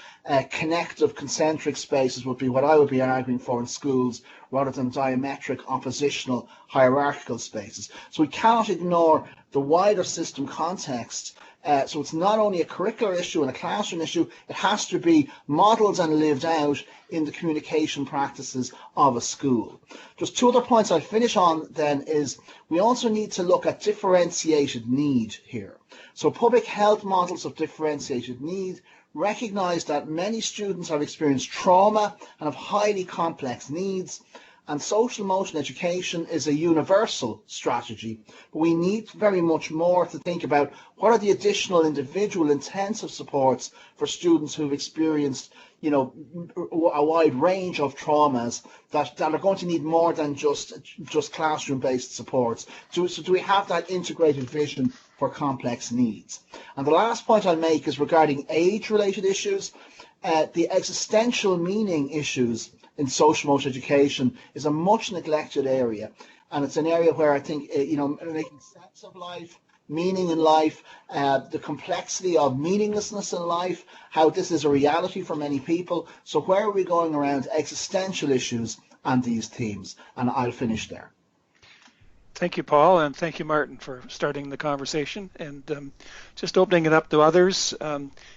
connective, concentric spaces would be what I would be arguing for in schools, rather than diametric, oppositional, hierarchical spaces. So we cannot ignore the wider system context. So it's not only a curricular issue and a classroom issue, it has to be modelled and lived out in the communication practices of a school. Just two other points I'll finish on then is we also need to look at differentiated need here. So public health models of differentiated need recognise that many students have experienced trauma and have highly complex needs, and social emotion education is a universal strategy, but we need very much more to think about what are the additional individual intensive supports for students who've experienced, you know, a wide range of traumas that are going to need more than just classroom-based supports. So do we have that integrated vision for complex needs? And the last point I'll make is regarding age-related issues. The existential meaning issues in social emotion education is a much neglected area, and it's an area where I think making sense of life, meaning in life, the complexity of meaninglessness in life, how this is a reality for many people. So where are we going around existential issues and these themes? And I'll finish there. Thank you, Paul, and thank you, Martin, for starting the conversation. And just opening it up to others,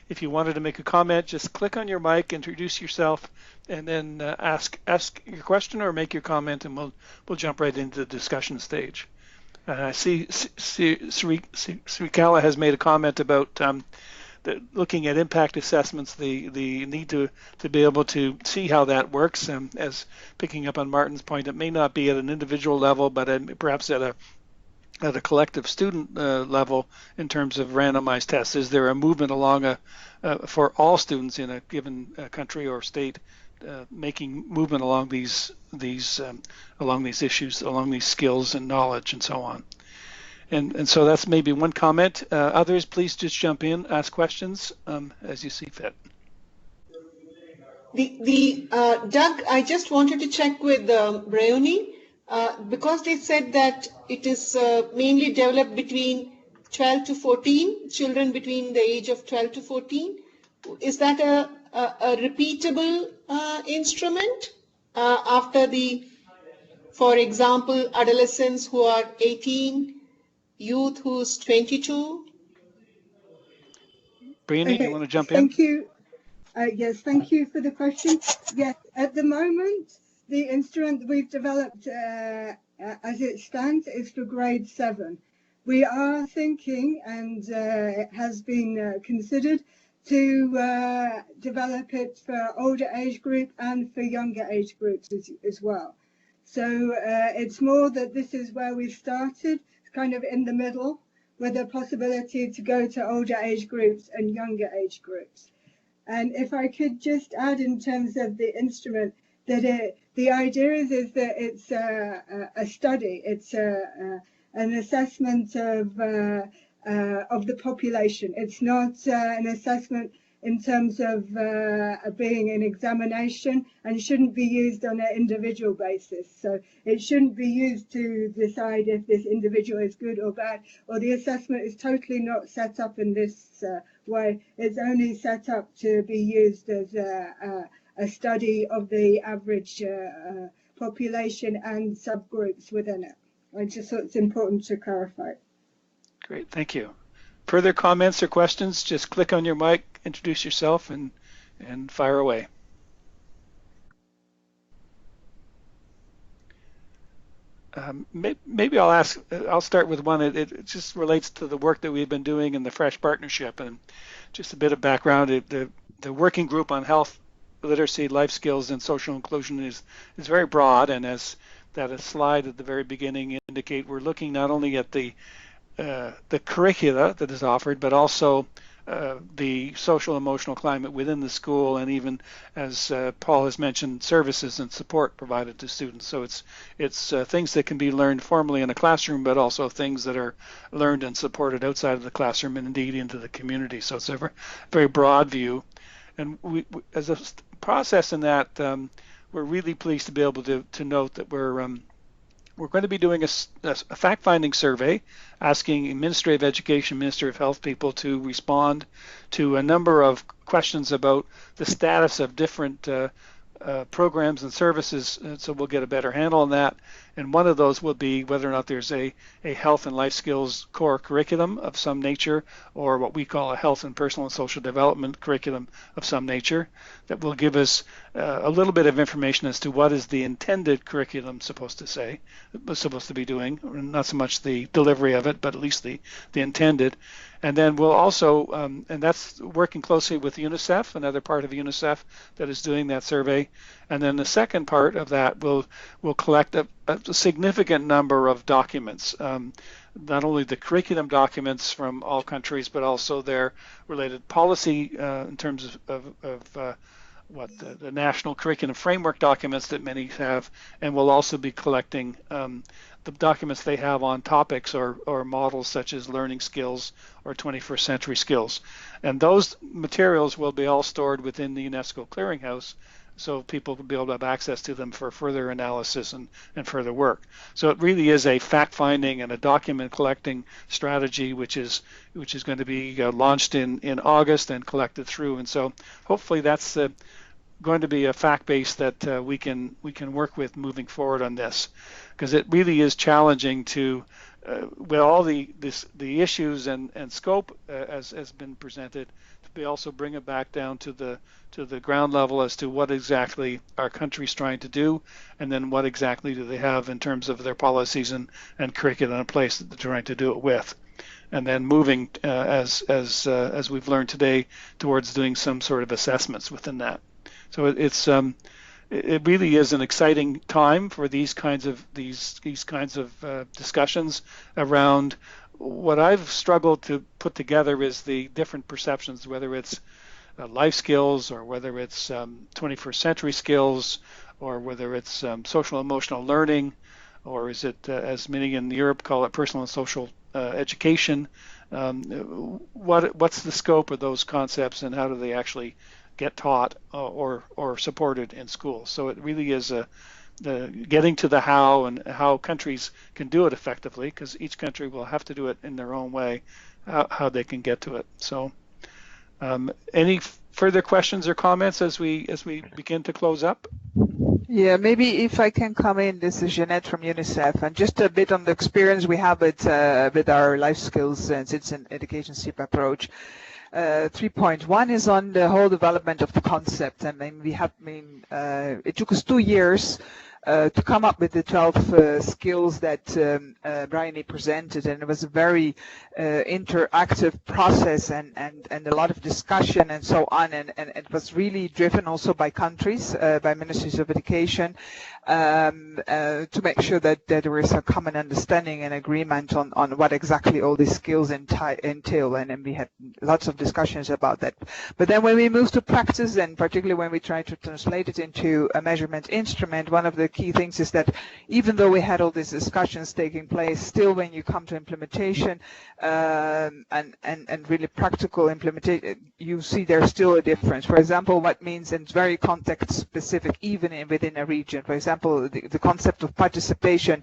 if you wanted to make a comment, just click on your mic, introduce yourself, and then ask your question or make your comment, and we'll jump right into the discussion stage. I see Srikala has made a comment about looking at impact assessments, the need to be able to see how that works. As picking up on Martin's point, it may not be at an individual level, but perhaps at a collective student level in terms of randomized tests. Is there a movement along for all students in a given country or state, making movement along these issues, along these skills and knowledge and so on? And so that's maybe one comment. Others, please just jump in, ask questions as you see fit. Doug, I just wanted to check with Bryony, because they said that it is mainly developed between 12 to 14, children between the age of 12 to 14. Is that a repeatable instrument after for example, adolescents who are 18, youth who's 22? Bryony, do you want to jump in? Thank you. Yes, thank you for the question. Yes, at the moment, the instrument we've developed as it stands is for grade 7. We are thinking, and it has been considered, to develop it for older age group and for younger age groups as well. So it's more that this is where we've started, kind of in the middle, with a possibility to go to older age groups and younger age groups. And if I could just add in terms of the instrument, that the idea is that it's a study, it's an assessment of the population. It's not an assessment in terms of being an examination, and shouldn't be used on an individual basis. So it shouldn't be used to decide if this individual is good or bad, or the assessment is totally not set up in this way. It's only set up to be used as a study of the average population and subgroups within it. I just thought it's important to clarify. Great, thank you. Further comments or questions, just click on your mic, introduce yourself, and fire away. Maybe I'll start with one. It just relates to the work that we've been doing in the FRESH partnership, and just a bit of background. The working group on health, literacy, life skills, and social inclusion is very broad, and as that slide at the very beginning indicate, we're looking not only at the curricula that is offered, but also the social emotional climate within the school, and even, as Paul has mentioned, services and support provided to students. So it's things that can be learned formally in a classroom, but also things that are learned and supported outside of the classroom and indeed into the community. So it's a very broad view. And we as a process in that, we're really pleased to be able to note that we're going to be doing a fact-finding survey asking Ministry of Education, Ministry of Health people to respond to a number of questions about the status of different programs and services, so we'll get a better handle on that. And one of those will be whether or not there's a health and life skills core curriculum of some nature, or what we call a health and personal and social development curriculum of some nature, that will give us a little bit of information as to what is the intended curriculum supposed to be doing, not so much the delivery of it, but at least the intended. And then we'll also, and that's working closely with UNICEF, another part of UNICEF that is doing that survey. And then the second part of that will collect a significant number of documents, not only the curriculum documents from all countries, but also their related policy in terms of the national curriculum framework documents that many have, and we'll also be collecting the documents they have on topics or models such as learning skills or 21st century skills. And those materials will be all stored within the UNESCO clearinghouse, so people will be able to have access to them for further analysis and further work. So it really is a fact-finding and a document collecting strategy, which is going to be launched in August and collected through. And so hopefully that's going to be a fact base that we can work with moving forward on this, because it really is challenging to with all the issues and scope as has been presented, to be also bring it back down to the ground level as to what exactly our country's trying to do, and then what exactly do they have in terms of their policies and curriculum in place that they're trying to do it with. And then moving, as we've learned today, towards doing some sort of assessments within that. So it really is an exciting time for these kinds of discussions around what I've struggled to put together is the different perceptions, whether it's life skills or whether it's 21st century skills, or whether it's social emotional learning, or is it, as many in Europe call it, personal and social education. What's the scope of those concepts, and how do they actually get taught or supported in schools? So it really is getting to the how, and how countries can do it effectively, because each country will have to do it in their own way, how they can get to it. So any further questions or comments as we begin to close up? Yeah, maybe if I can come in, this is Jeanette from UNICEF, and just a bit on the experience we have with our life skills and it's an education SIP approach. 3 points. One is on the whole development of the concept. I mean, it took us 2 years to come up with the 12 skills that Bryony presented, and it was a very interactive process and a lot of discussion and so on, and it was really driven also by countries, by ministries of education, to make sure that there is a common understanding and agreement on what exactly all these skills entail, and we had lots of discussions about that. But then when we move to practice, and particularly when we try to translate it into a measurement instrument, one of the key things is that even though we had all these discussions taking place, still when you come to implementation and really practical implementation, you see there's still a difference. For example, what means, and it's very context specific even within a region. For example, the concept of participation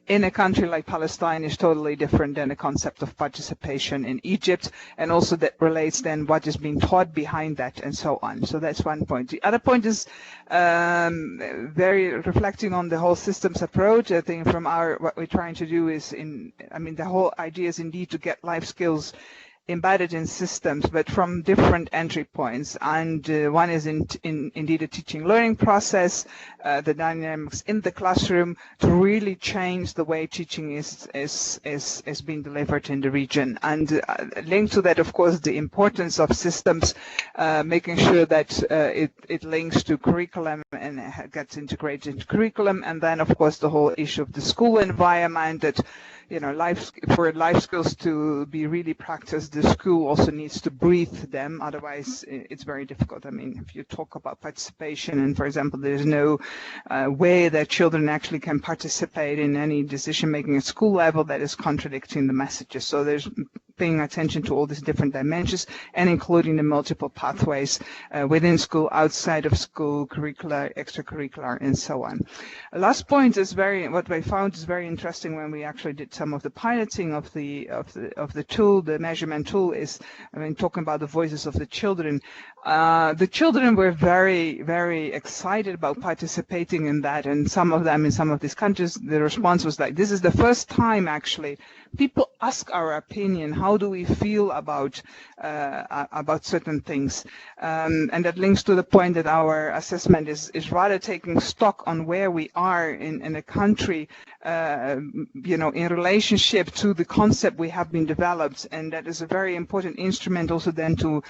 in a country like Palestine is totally different than the concept of participation in Egypt, and also that relates then what is being taught behind that and so on. So that's one point. The other point is very reflecting on the whole systems approach. I think from what we're trying to do is the whole idea is indeed to get life skills embedded in systems, but from different entry points. And one is indeed a teaching learning process, the dynamics in the classroom to really change the way teaching is being delivered in the region. And linked to that, of course, the importance of systems, making sure that it links to curriculum and gets integrated into curriculum. And then, of course, the whole issue of the school environment, that for life skills to be really practiced, the school also needs to breathe them. Otherwise, it's very difficult. I mean, if you talk about participation, and for example, there's no way that children actually can participate in any decision making at school level, that is contradicting the messages. So there's paying attention to all these different dimensions and including the multiple pathways within school, outside of school, curricular, extracurricular, and so on. Last point is what I found is very interesting when we actually did some of the piloting of the tool, the measurement tool, is, I mean, talking about the voices of the children. The children were very, very excited about participating in that, and some of them in some of these countries, the response was like, this is the first time actually people ask our opinion. How do we feel about certain things? And that links to the point that our assessment is rather taking stock on where we are in a country, in relationship to the concept we have been developed, and that is a very important instrument also then to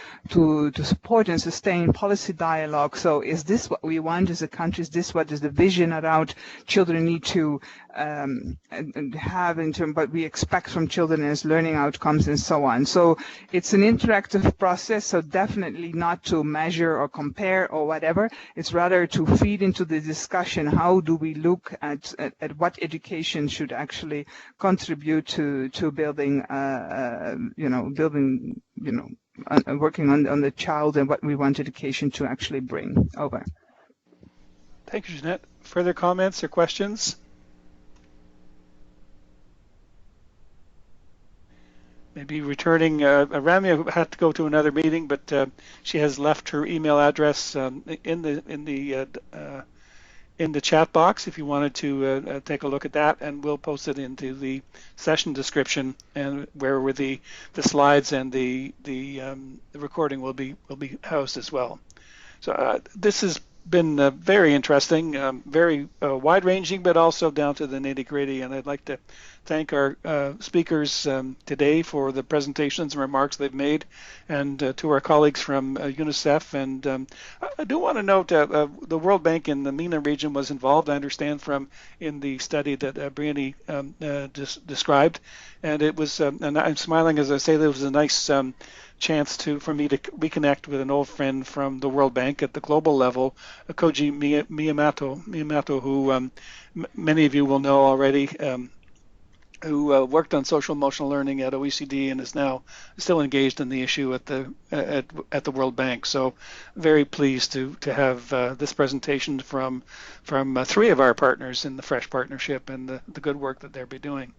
support and sustain policy dialogue. So is this what we want as a country? Is this what is the vision around children need to have in terms what we expect from children as learning outcomes and so on? So it's an interactive process, so definitely not to measure or compare or whatever. It's rather to feed into the discussion. How do we look at what education should actually contribute to building working on the child and what we want education to actually bring over. Thank you, Jeanette. Further comments or questions? Maybe returning, Ramya had to go to another meeting, but she has left her email address in the chat box if you wanted to take a look at that, and we'll post it into the session description, and where the slides and the recording will be housed as well. So this has been very interesting, very wide-ranging, but also down to the nitty-gritty, and I'd like to thank our speakers today for the presentations and remarks they've made, and to our colleagues from UNICEF. And I do want to note the World Bank in the MENA region was involved, I understand, in the study that Briony described, and it was, and I'm smiling as I say that it was a nice chance for me to reconnect with an old friend from the World Bank at the global level, Koji Miyamoto, who many of you will know already, who worked on social emotional learning at OECD and is now still engaged in the issue at the World Bank. So very pleased to have this presentation from three of our partners in the FRESH partnership and the good work that they'll be doing.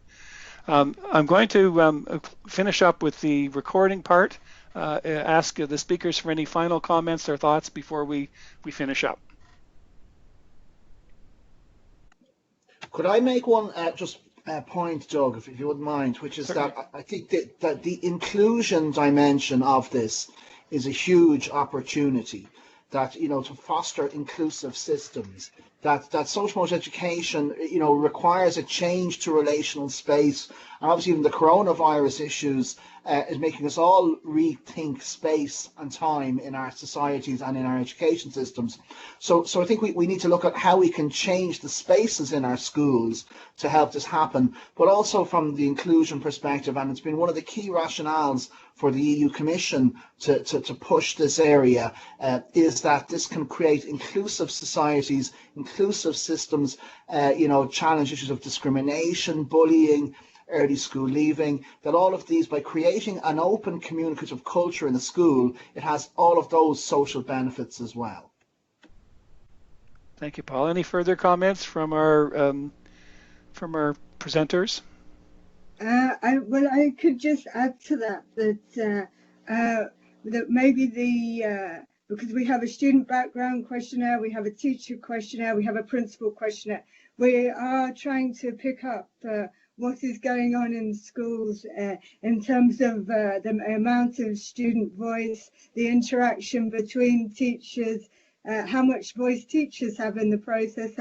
I'm going to finish up with the recording part, ask the speakers for any final comments or thoughts before we finish up. Could I make one point, Doug, if you wouldn't mind, which is that I think that the inclusion dimension of this is a huge opportunity, that, to foster inclusive systems, that social emotional education, requires a change to relational space. And obviously even the coronavirus issues is making us all rethink space and time in our societies and in our education systems. So I think we need to look at how we can change the spaces in our schools to help this happen, but also from the inclusion perspective. And it's been one of the key rationales for the EU Commission to push this area, is that this can create inclusive societies, inclusive systems, challenge issues of discrimination, bullying, early school leaving, that all of these, by creating an open communicative culture in the school, it has all of those social benefits as well. Thank you, Paul. Any further comments from our presenters? I could just add to that maybe because we have a student background questionnaire, we have a teacher questionnaire, we have a principal questionnaire. We are trying to pick up what is going on in schools in terms of the amount of student voice, the interaction between teachers, how much voice teachers have in the process.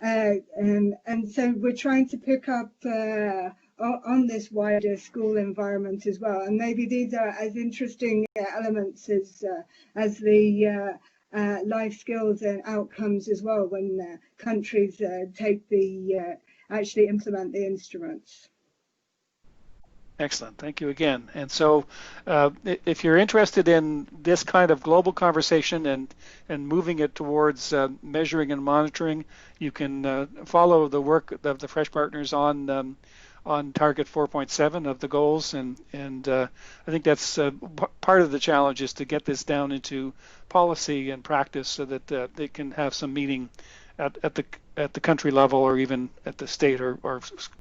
And so we're trying to pick up on this wider school environment as well. And maybe these are as interesting elements as the life skills and outcomes as well, when countries take actually implement the instruments. Excellent. Thank you again. And so if you're interested in this kind of global conversation and moving it towards measuring and monitoring, you can follow the work of the Fresh Partners on target 4.7 of the goals. And I think that's part of the challenge, is to get this down into policy and practice so that they can have some meaning at the country level, or even at the state or